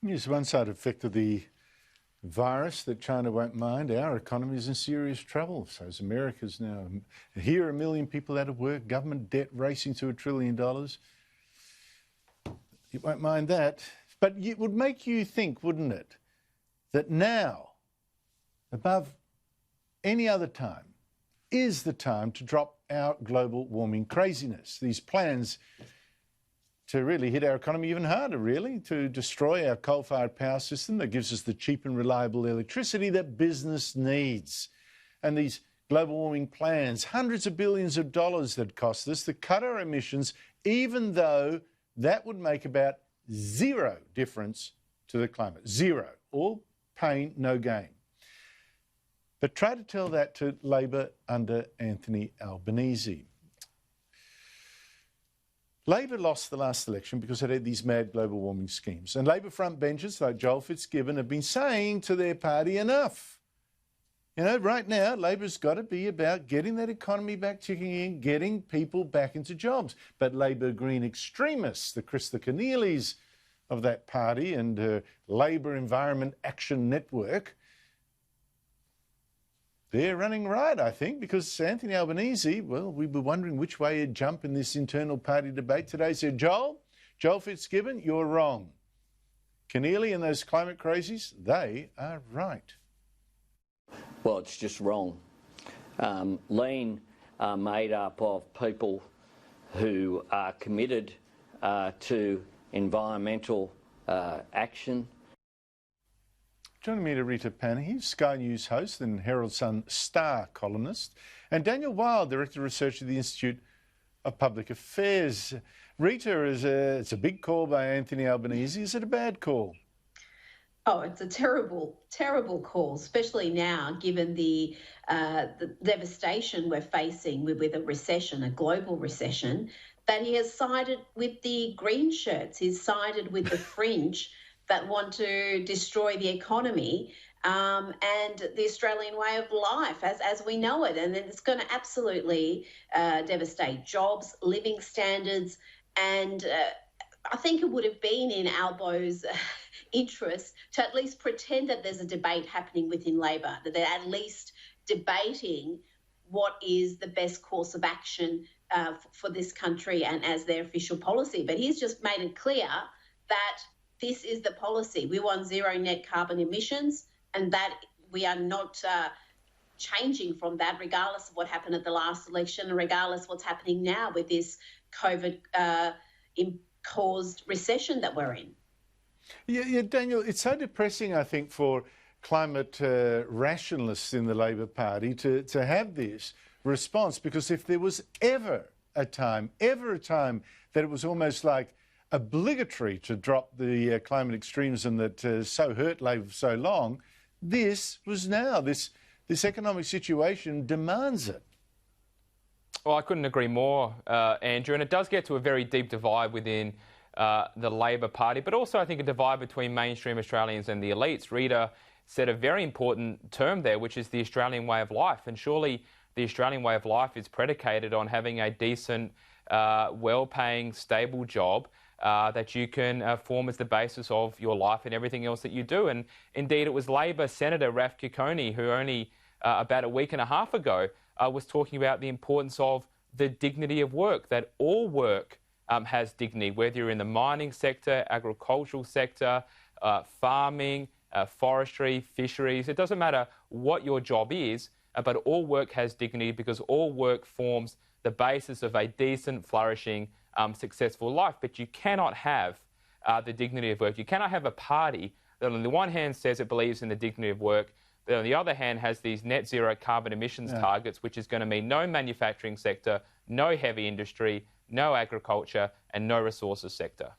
Yes, one side effect of the virus that China won't mind. Our economy is in serious trouble. So is America's now. Here, 1 million people out of work, government debt racing to $1 trillion. You won't mind that. But it would make you think, wouldn't it, that now, above any other time, is the time to drop our global warming craziness. These plans to really hit our economy even harder, really, to destroy our coal-fired power system that gives us the cheap and reliable electricity that business needs. And these global warming plans, hundreds of billions of dollars that cost us to cut our emissions, even though that would make about zero difference to the climate. Zero. All pain, no gain. But try to tell that to Labor under Anthony Albanese. Labor lost the last election because it had these mad global warming schemes. And Labor frontbenchers like Joel Fitzgibbon have been saying to their party, enough. You know, right now, Labor's got to be about getting that economy back ticking in, getting people back into jobs. But Labor Green extremists, the Keneallys of that party and Labor Environment Action Network, they're running riot, I think, because Anthony Albanese, well, we were wondering which way he'd jump in this internal party debate today. Said, Joel Fitzgibbon, you're wrong. Keneally and those climate crazies, they are right. Well, it's just wrong. Lean are made up of people who are committed to environmental action. Joining me to Rita Panahi, Sky News host and Herald Sun star columnist, and Daniel Wild, Director of Research at the Institute of Public Affairs. Rita, it's a big call by Anthony Albanese. Is it a bad call? Oh, it's a terrible, terrible call, especially now, given the devastation we're facing with a recession, a global recession, that he has sided with the green shirts. He's sided with the fringe that want to destroy the economy and the Australian way of life as we know it. And then it's going to absolutely devastate jobs, living standards. And I think it would have been in Albo's interest to at least pretend that there's a debate happening within Labor, that they're at least debating what is the best course of action for this country and as their official policy. But he's just made it clear that this is the policy. We want zero net carbon emissions, and that we are not changing from that, regardless of what happened at the last election and regardless of what's happening now with this COVID-caused recession that we're in. Yeah, Daniel, it's so depressing, I think, for climate rationalists in the Labor Party to have this response, because if there was ever a time that it was almost like obligatory to drop the climate extremism that so hurt Labor for so long, this was now. This economic situation demands it. Well, I couldn't agree more, Andrew, and it does get to a very deep divide within the Labor Party, but also I think a divide between mainstream Australians and the elites. Rita said a very important term there, which is the Australian way of life, and surely the Australian way of life is predicated on having a decent, well-paying, stable job that you can form as the basis of your life and everything else that you do. And indeed, it was Labor Senator Raf Kikoni who only about a week and a half ago was talking about the importance of the dignity of work, that all work has dignity, whether you're in the mining sector, agricultural sector, farming, forestry, fisheries. It doesn't matter what your job is, but all work has dignity because all work forms the basis of a decent, flourishing, successful life. But you cannot have the dignity of work. You cannot have a party that on the one hand says it believes in the dignity of work, but on the other hand has these net zero carbon emissions targets, which is going to mean no manufacturing sector, no heavy industry, no agriculture and no resources sector.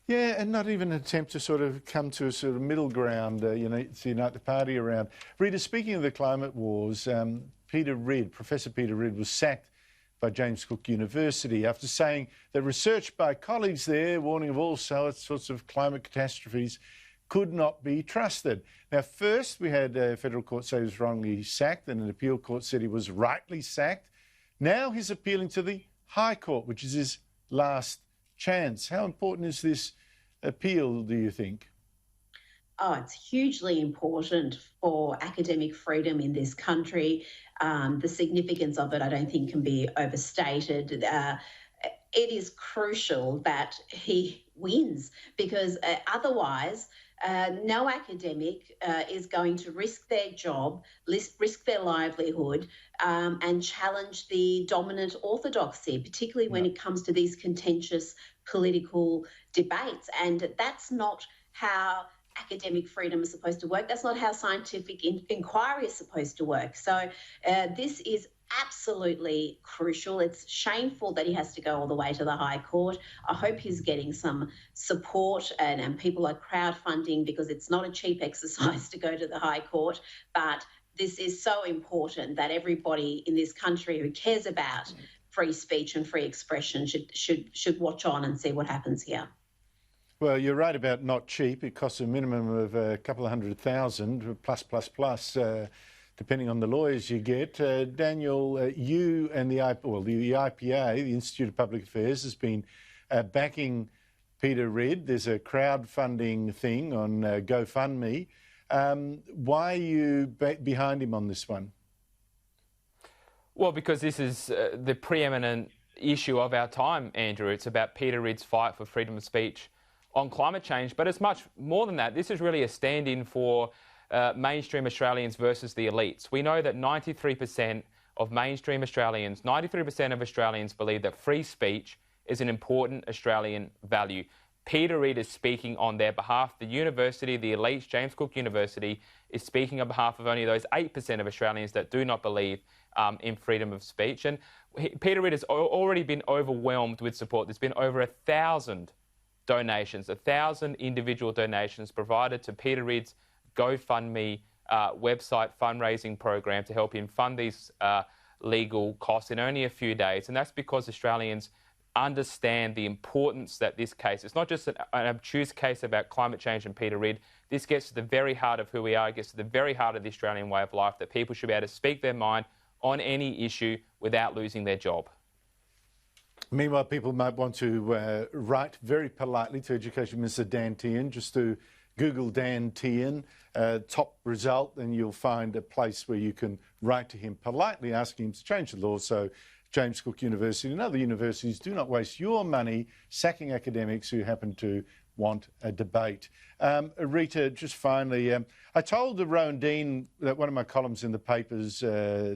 Yeah, and not even an attempt to sort of come to a sort of middle ground, to unite the party around. Rita, speaking of the climate wars, Professor Peter Ridd was sacked by James Cook University after saying that research by colleagues there, warning of all sorts of climate catastrophes, could not be trusted. Now, first we had a federal court say he was wrongly sacked and an appeal court said he was rightly sacked. Now he's appealing to the High Court, which is his last chance. How important is this appeal, do you think? it's hugely important for academic freedom in this country. The significance of it, I don't think, can be overstated. It is crucial that he wins, because otherwise no academic is going to risk their job, risk their livelihood, and challenge the dominant orthodoxy, particularly when it comes to these contentious political debates. And that's not how academic freedom is supposed to work. That's not how scientific inquiry is supposed to work. So this is absolutely crucial. It's shameful that he has to go all the way to the High Court. I hope he's getting some support and people are crowdfunding, because it's not a cheap exercise to go to the High Court. But this is so important that everybody in this country who cares about free speech and free expression should watch on and see what happens here. Well, you're right about not cheap. It costs a minimum of a couple of $100,000 plus, depending on the lawyers you get. Daniel, you and the IPA, the Institute of Public Affairs, has been backing Peter Ridd. There's a crowdfunding thing on GoFundMe. Why are you behind him on this one? Well, because this is the preeminent issue of our time, Andrew. It's about Peter Ridd's fight for freedom of speech on climate change, but it's much more than that. This is really a stand-in for mainstream Australians versus the elites. We know that 93% of mainstream Australians, 93% of Australians believe that free speech is an important Australian value. Peter Ridd is speaking on their behalf. The university, the elites, James Cook University, is speaking on behalf of only those 8% of Australians that do not believe in freedom of speech. And Peter Ridd has already been overwhelmed with support. There's been over 1,000 donations, 1,000 individual donations provided to Peter Ridd's GoFundMe website fundraising program to help him fund these legal costs in only a few days. And that's because Australians understand the importance that this case, it's not just an obtuse case about climate change and Peter Ridd. This gets to the very heart of who we are. It gets to the very heart of the Australian way of life, that people should be able to speak their mind on any issue without losing their job. Meanwhile, people might want to write very politely to Education Minister Dan Tehan. Just to Google Dan Tehan, top result, and you'll find a place where you can write to him politely, asking him to change the law so James Cook University and other universities do not waste your money sacking academics who happen to want a debate. Rita, just finally, I told the Rowan Dean that one of my columns in the papers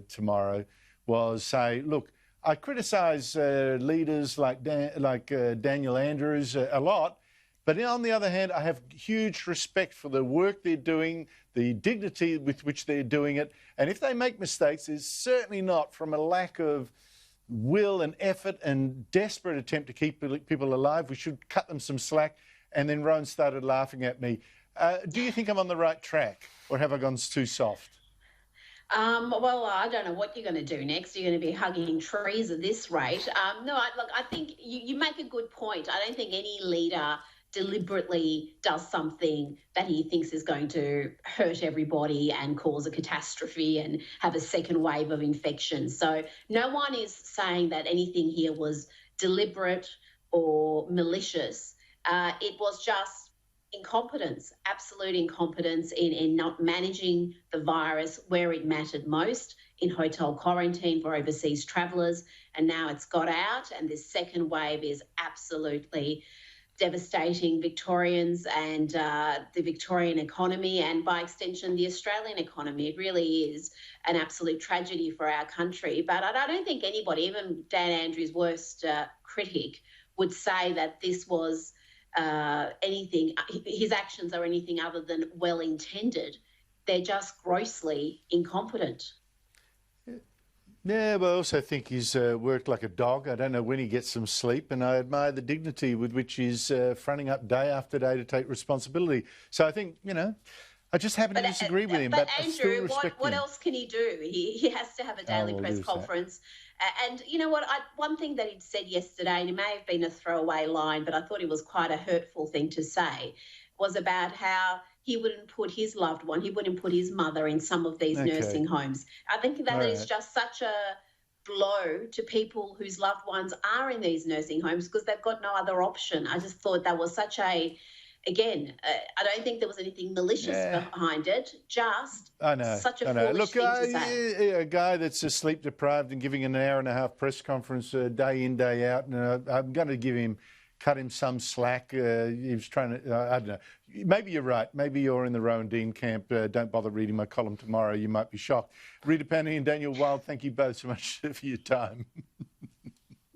tomorrow was say, look, I criticise leaders like Daniel Andrews a lot, but on the other hand, I have huge respect for the work they're doing, the dignity with which they're doing it, and if they make mistakes, it's certainly not from a lack of will and effort and desperate attempt to keep people alive. We should cut them some slack. And then Rowan started laughing at me. Do you think I'm on the right track, or have I gone too soft? Well, I don't know what you're going to do next. You're going to be hugging trees at this rate. I think you make a good point. I don't think any leader deliberately does something that he thinks is going to hurt everybody and cause a catastrophe and have a second wave of infection. So no one is saying that anything here was deliberate or malicious. It was just incompetence, absolute incompetence in not managing the virus where it mattered most, in hotel quarantine for overseas travellers. And now it's got out, and this second wave is absolutely devastating Victorians and the Victorian economy, and by extension the Australian economy. It really is an absolute tragedy for our country. But I don't think anybody, even Dan Andrews' worst critic, would say that this was his actions are anything other than well-intended. They're just grossly incompetent. Yeah, but I also think he's worked like a dog. I don't know when he gets some sleep, and I admire the dignity with which he's fronting up day after day to take responsibility. So I think, I just happen to disagree with him, but Andrew, I still respect him. What else can he do? He has to have a daily press conference. And you know what? One thing that he'd said yesterday, and it may have been a throwaway line, but I thought it was quite a hurtful thing to say, was about how he wouldn't put his loved one, he wouldn't put his mother in some of these nursing homes. I think that is just such a blow to people whose loved ones are in these nursing homes because they've got no other option. I just thought that was such a again, I don't think there was anything malicious behind it, just such a foolish thing to say. A guy that's sleep deprived and giving an hour-and-a-half press conference day in, day out, and I'm going to cut him some slack. He was trying to, I don't know. Maybe you're right. Maybe you're in the Rowan Dean camp. Don't bother reading my column tomorrow. You might be shocked. Rita Panahi and Daniel Wild, thank you both so much for your time.